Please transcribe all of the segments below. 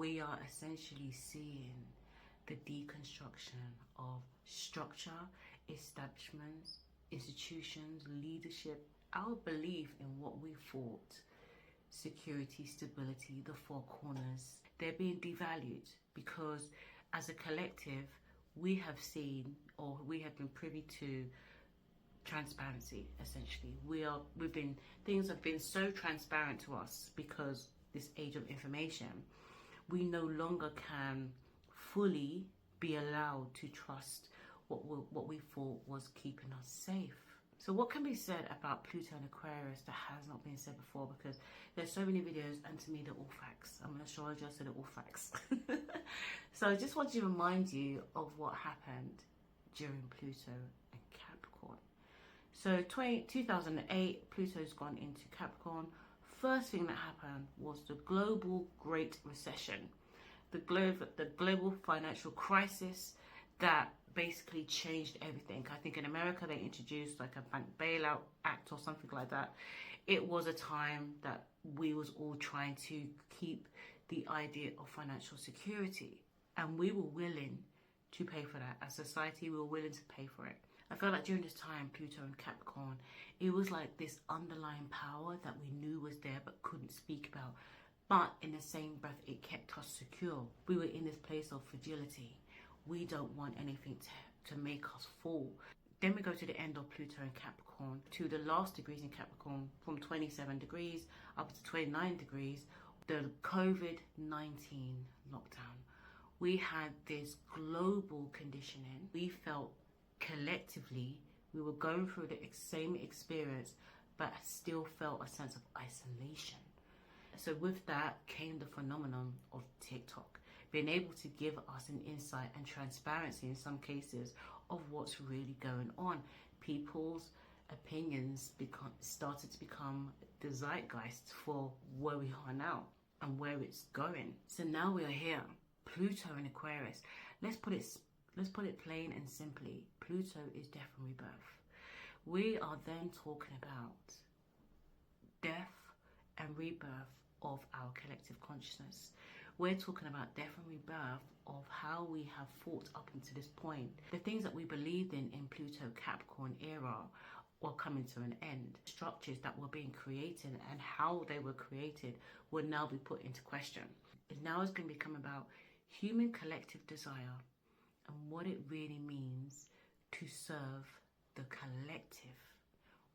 we are essentially seeing the deconstruction of structure, establishments, institutions, leadership, our belief in what we thought, security, stability, the four corners, they're being devalued because as a collective, we have seen, or we have been privy to, transparency. Essentially, things have been so transparent to us because this age of information, we no longer can fully be allowed to trust what we thought was keeping us safe. So what can be said about Pluto and Aquarius that has not been said before? Because there's so many videos, and to me they're all facts. I'm an astrologer, so they're all facts. So I just want to remind you of what happened during Pluto and Capricorn. So 2008, Pluto's gone into Capricorn. First thing that happened was the global Great Recession, the global financial crisis that basically changed everything. I think in America they introduced like a bank bailout act or something like that. It was a time that we was all trying to keep the idea of financial security, and we were willing to pay for that. As a society, we were willing to pay for it. I felt like during this time, Pluto and Capricorn, it was like this underlying power that we knew was there but couldn't speak about. But in the same breath, it kept us secure. We were in this place of fragility. We don't want anything to make us fall. Then we go to the end of Pluto and Capricorn, to the last degrees in Capricorn, from 27 degrees up to 29 degrees, the COVID-19 lockdown. We had this global conditioning. We felt collectively we were going through the same experience, but still felt a sense of isolation. So with that came the phenomenon of TikTok, being able to give us an insight and transparency in some cases of what's really going on. People's opinions started to become the zeitgeist for where we are now and where it's going. So now we are here, Pluto and Aquarius. Let's put it plain and simply. Pluto is death and rebirth. We are then talking about death and rebirth of our collective consciousness. We're talking about death and rebirth of how we have fought up until this point. The things that we believed in Pluto Capricorn era are coming to an end. Structures that were being created and how they were created will now be put into question. And now it's going to become about human collective desire and what it really means to serve the collective.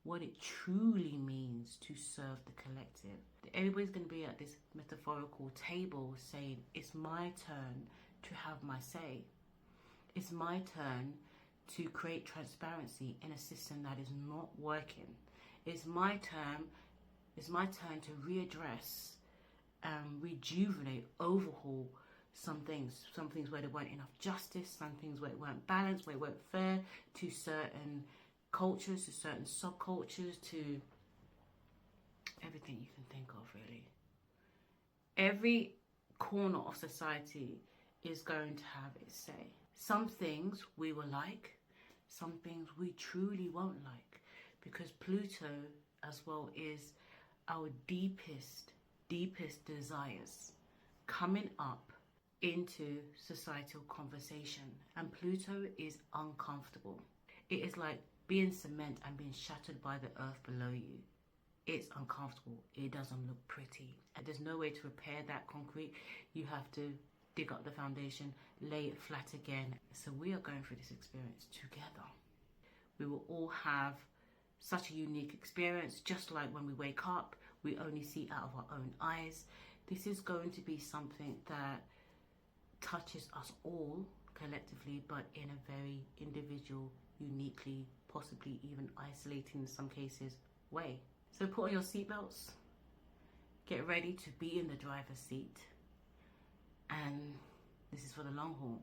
What it truly means to serve the collective. Everybody's going to be at this metaphorical table saying, it's my turn to have my say. It's my turn to create transparency in a system that is not working. It's my turn to readdress, rejuvenate, overhaul some things where there weren't enough justice, some things where it weren't balanced, where it weren't fair to certain cultures, to certain subcultures, to everything you can think of, really. Every corner of society is going to have its say. Some things we will like, some things we truly won't like, because Pluto as well is our deepest desires coming up into societal conversation. And Pluto is uncomfortable. It is like being cement and being shattered by the earth below you. It's uncomfortable. It doesn't look pretty. And there's no way to repair that concrete. You have to dig up the foundation, lay it flat again. So we are going through this experience together. We will all have such a unique experience. Just like when we wake up, we only see out of our own eyes. This is going to be something that touches us all collectively, but in a very individual, uniquely, possibly even isolating in some cases way. So put on your seatbelts, get ready to be in the driver's seat, and this is for the long haul.